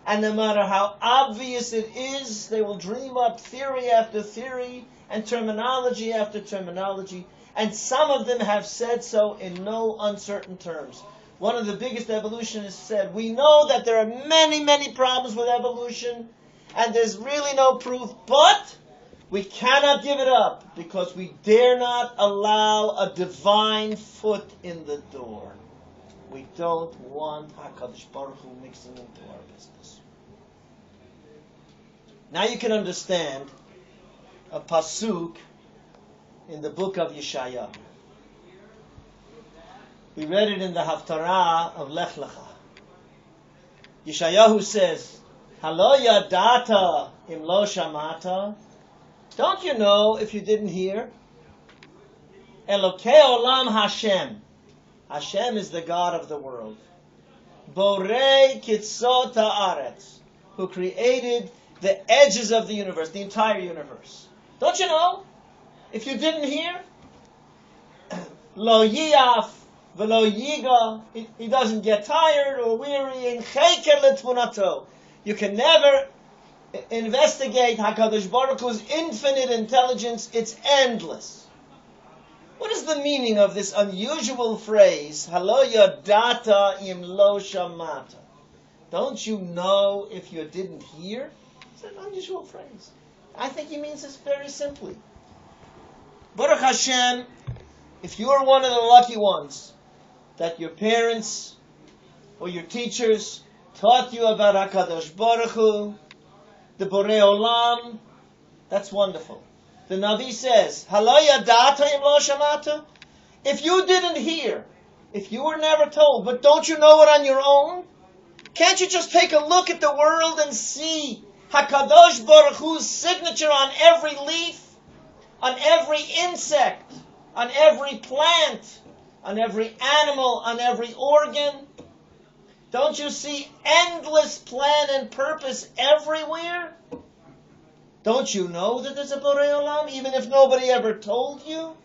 [SPEAKER 1] And no matter how obvious it is, they will dream up theory after theory and terminology after terminology. And some of them have said so in no uncertain terms. One of the biggest evolutionists said, we know that there are many, many problems with evolution, and there's really no proof, but we cannot give it up, because we dare not allow a divine foot in the door. We don't want HaKadosh Baruch Hu mixing into our business. Now you can understand a pasuk in the book of Yeshaya. We read it in the Haftarah of Lech Lecha. Yeshayahu says, Halo yadata im lo shamata. Don't you know if you didn't hear? Elokei olam Hashem. Hashem is the God of the world. Borei kitzot haaretz, who created the edges of the universe, the entire universe. Don't you know? If you didn't hear, lo yiyaf v'lo yiga, he doesn't get tired or weary. In cheker letvunato, you can never investigate HaKadosh Baruch Hu's infinite intelligence. It's endless. What is the meaning of this unusual phrase, Halo yadata im lo shamata? Don't you know if you didn't hear? It's an unusual phrase. I think he means this very simply. Baruch Hashem, if you are one of the lucky ones that your parents or your teachers taught you about HaKadosh Baruch Hu, the Borei Olam, that's wonderful. The Navi says, Halo yadata im lo shamata? If you didn't hear, if you were never told, but don't you know it on your own? Can't you just take a look at the world and see HaKadosh Baruch Hu's signature on every leaf, on every insect, on every plant, on every animal, on every organ? Don't you see endless plan and purpose everywhere? Don't you know that there's a Borei Olam, even if nobody ever told you?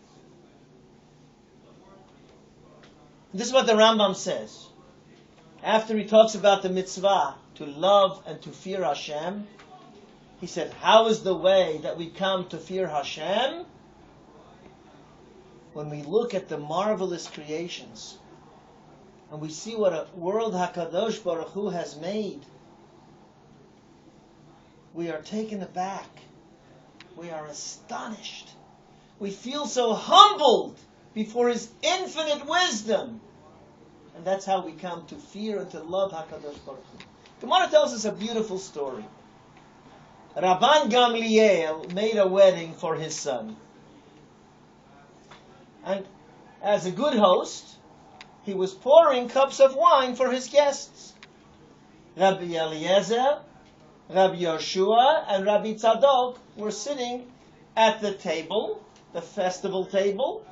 [SPEAKER 1] This is what the Rambam says. After he talks about the mitzvah to love and to fear Hashem, he said, how is the way that we come to fear Hashem? When we look at the marvelous creations, and we see what a world HaKadosh Baruch Hu has made, we are taken aback. We are astonished. We feel so humbled before His infinite wisdom. And that's how we come to fear and to love HaKadosh Baruch Hu. Gemara tells us a beautiful story. Rabban Gamliel made a wedding for his son. And as a good host, he was pouring cups of wine for his guests. Rabbi Eliezer, Rabbi Yoshua, and Rabbi Tzadok were sitting at the table, the festival table,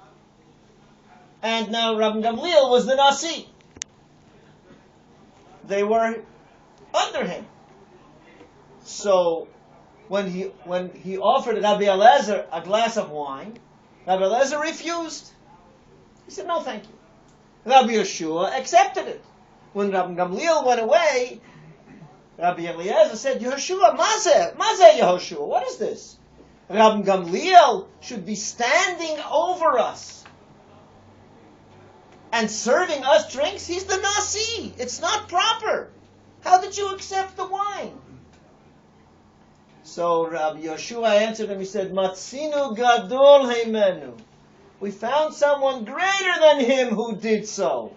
[SPEAKER 1] and now Rabbi Gamliel was the Nasi. They were under him. So when he offered Rabbi Eliezer a glass of wine, Rabbi Eliezer refused. He said, no, thank you. Rabbi Yeshua accepted it. When Rabbi Gamliel went away, Rabbi Eliezer said, Yehoshua, Mazeh Yehoshua, what is this? Rabbi Gamliel should be standing over us and serving us drinks. He's the Nasi. It's not proper. How did you accept the wine? So Rabbi Yeshua answered him, he said, Matzinu gadol heimenu. We found someone greater than him who did so.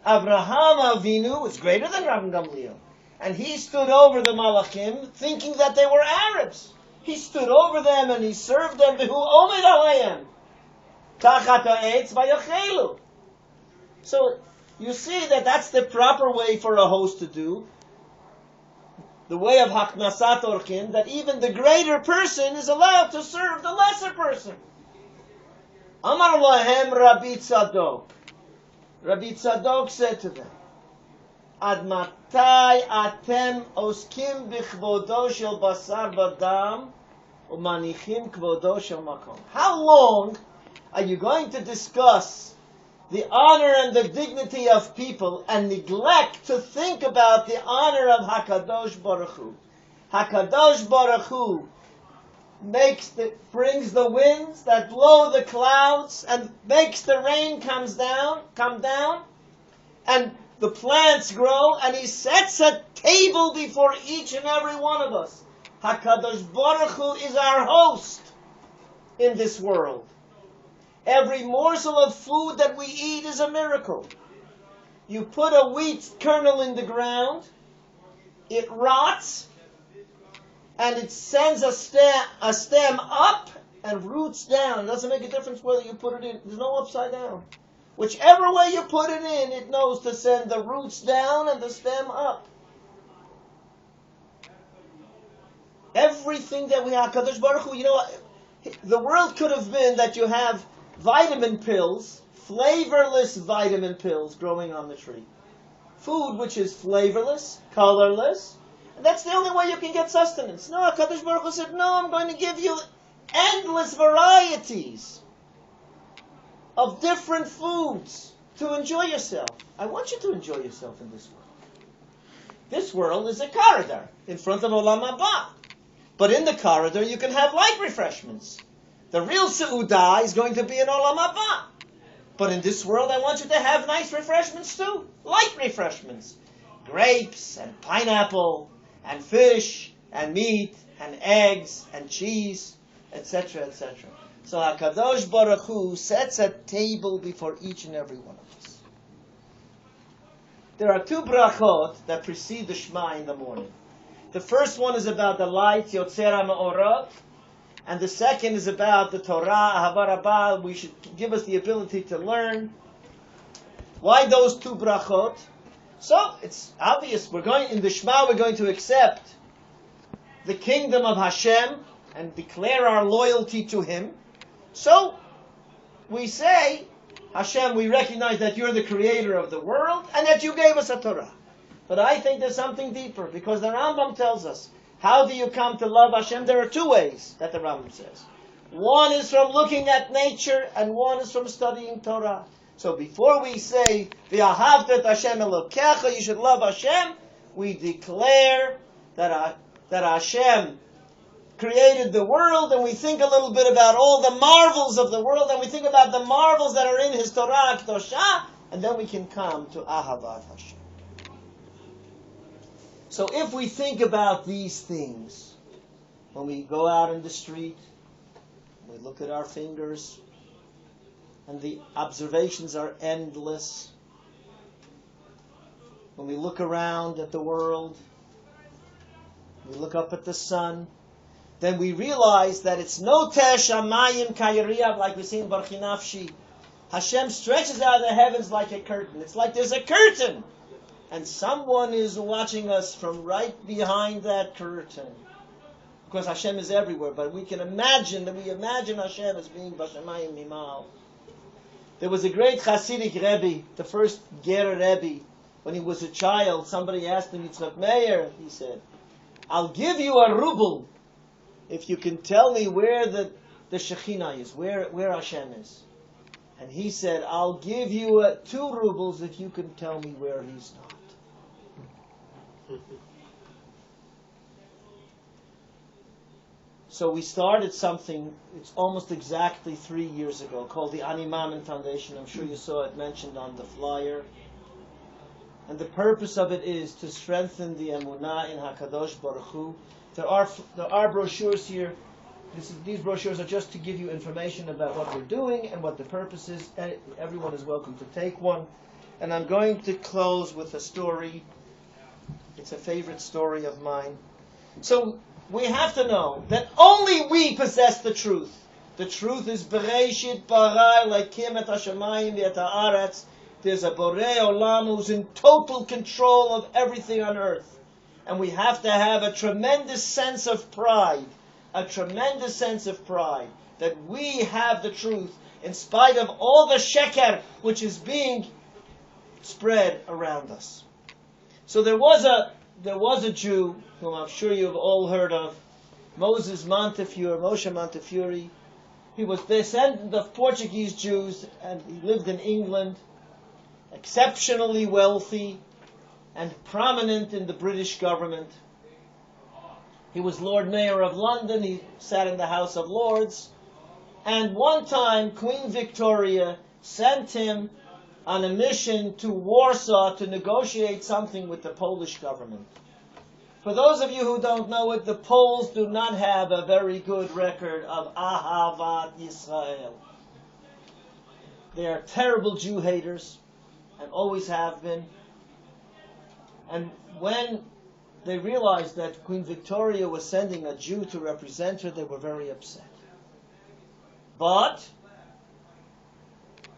[SPEAKER 1] Abraham Avinu was greater than Rabbi Gamliel. And he stood over the Malachim thinking that they were Arabs. He stood over them and he served them. V'hu omid aleim tachat ha'etz v'yachelu. So you see that that's the proper way for a host to do. The way of haknasat orkin, that even the greater person is allowed to serve the lesser person. Amar lahem Rabbi Tzadok. Rabbi Tzadok said to them, Ad matai atem oskim bichvodo shel basar v'dam umanichim kvodo shel makom. How long are you going to discuss the honor and the dignity of people and neglect to think about the honor of Hakadosh Baruch Hu? Hakadosh Baruch Hu brings the winds that blow the clouds and makes the rain come down, and the plants grow, and He sets a table before each and every one of us. Hakadosh Baruch Hu is our host in this world. Every morsel of food that we eat is a miracle. You put a wheat kernel in the ground, it rots, and it sends a stem up and roots down. It doesn't make a difference whether you put it in. There's no upside down. Whichever way you put it in, it knows to send the roots down and the stem up. Everything that we have, Kadosh Baruch Hu, the world could have been that you have vitamin pills, flavorless vitamin pills growing on the tree. Food which is flavorless, colorless, and that's the only way you can get sustenance. No, HaKadosh Baruch Hu said, no, I'm going to give you endless varieties of different foods to enjoy yourself. I want you to enjoy yourself in this world. This world is a corridor in front of Olam Haba. But in the corridor you can have light refreshments. The real Seudah is going to be in Olam Haba. But in this world, I want you to have nice refreshments too. Light refreshments. Grapes and pineapple and fish and meat and eggs and cheese, etc., etc. So HaKadosh Baruch Hu sets a table before each and every one of us. There are two brachot that precede the Shema in the morning. The first one is about the light, Yotzer HaMeorot. And the second is about the Torah, Ahava Rabbah. We should give us the ability to learn. Why those two brachot? So, it's obvious. In the Shema, we're going to accept the kingdom of Hashem and declare our loyalty to Him. So, we say, Hashem, we recognize that you're the creator of the world and that you gave us a Torah. But I think there's something deeper, because the Rambam tells us, how do you come to love Hashem? There are two ways that the Rambam says. One is from looking at nature, and one is from studying Torah. So before we say, V'ahavta et Hashem Elokecha, you should love Hashem, we declare that Hashem created the world, and we think a little bit about all the marvels of the world, and we think about the marvels that are in His Torah Kedosha, and then we can come to Ahavat Hashem. So if we think about these things, when we go out in the street, we look at our fingers, and the observations are endless. When we look around at the world, we look up at the sun, then we realize that it's no teshamayim kayariyav, like we see in Baruch Nafshi. Hashem stretches out the heavens like a curtain. It's like there's a curtain, and someone is watching us from right behind that curtain. Because Hashem is everywhere, but we imagine Hashem as being Bashamayim Mimal. There was a great Hasidic Rebbe, the first Ger Rebbe. When he was a child, somebody asked him, Yitzchak Meir, he said, I'll give you a ruble if you can tell me where the Shekhinah is, where Hashem is. And he said, I'll give you 2 rubles if you can tell me where He's not. So we started something, it's almost exactly 3 years ago, called the Ani Mammon Foundation. I'm sure you saw it mentioned on the flyer. And the purpose of it is to strengthen the emunah in HaKadosh Baruch Hu. There are brochures here. These brochures are just to give you information about what we're doing and what the purpose is. Everyone is welcome to take one. And I'm going to close with a story. It's a favorite story of mine. So we have to know that only we possess the truth. The truth is Bereshit bara Elokim et hashamayim v'et haaretz. There's a Borei Olam who's in total control of everything on earth. And we have to have a tremendous sense of pride, that we have the truth in spite of all the sheker which is being spread around us. So there was a Jew whom I'm sure you've all heard of, Moshe Montefiore. He was descendant of Portuguese Jews, and he lived in England, exceptionally wealthy and prominent in the British government. He was Lord Mayor of London. He sat in the House of Lords. And one time, Queen Victoria sent him on a mission to Warsaw to negotiate something with the Polish government. For those of you who don't know it, the Poles do not have a very good record of Ahavat Yisrael. They are terrible Jew haters, and always have been. And when they realized that Queen Victoria was sending a Jew to represent her, they were very upset. But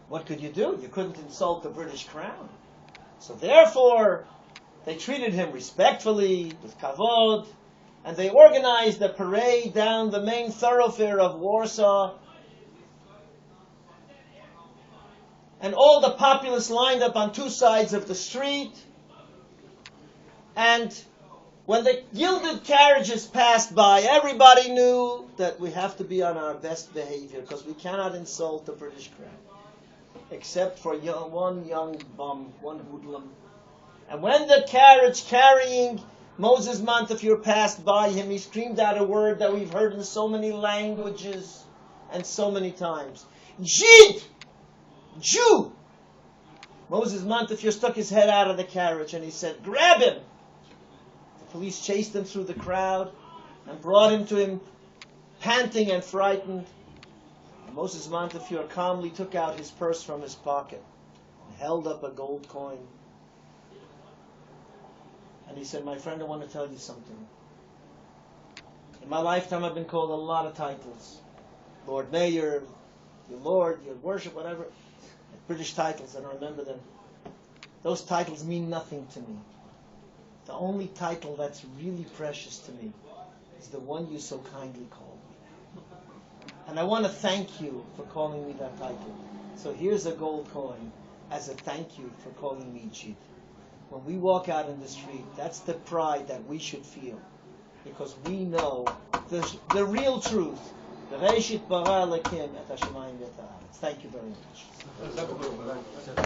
[SPEAKER 1] what could you do? You couldn't insult the British crown. So therefore, they treated him respectfully, with kavod, and they organized a parade down the main thoroughfare of Warsaw. And all the populace lined up on two sides of the street. And when the gilded carriages passed by, everybody knew that we have to be on our best behavior because we cannot insult the British crown. Except for one young bum, one hoodlum. And when the carriage carrying Moses Montefiore passed by him, he screamed out a word that we've heard in so many languages and so many times. Jid! Jew! Moses Montefiore stuck his head out of the carriage and he said, "Grab him!" The police chased him through the crowd and brought him to him, panting and frightened. And Moses Montefiore calmly took out his purse from his pocket and held up a gold coin. And he said, "My friend, I want to tell you something. In my lifetime I've been called a lot of titles. Lord Mayor, your Lord, your worship, whatever. British titles, I don't remember them. Those titles mean nothing to me. The only title that's really precious to me is the one you so kindly called me. And I want to thank you for calling me that title. So here's a gold coin as a thank you for calling me Jid." When we walk out in the street, that's the pride that we should feel. Because we know the real truth. Bereshit bara Elokim et hashamayim v'et haaretz. Thank you very much.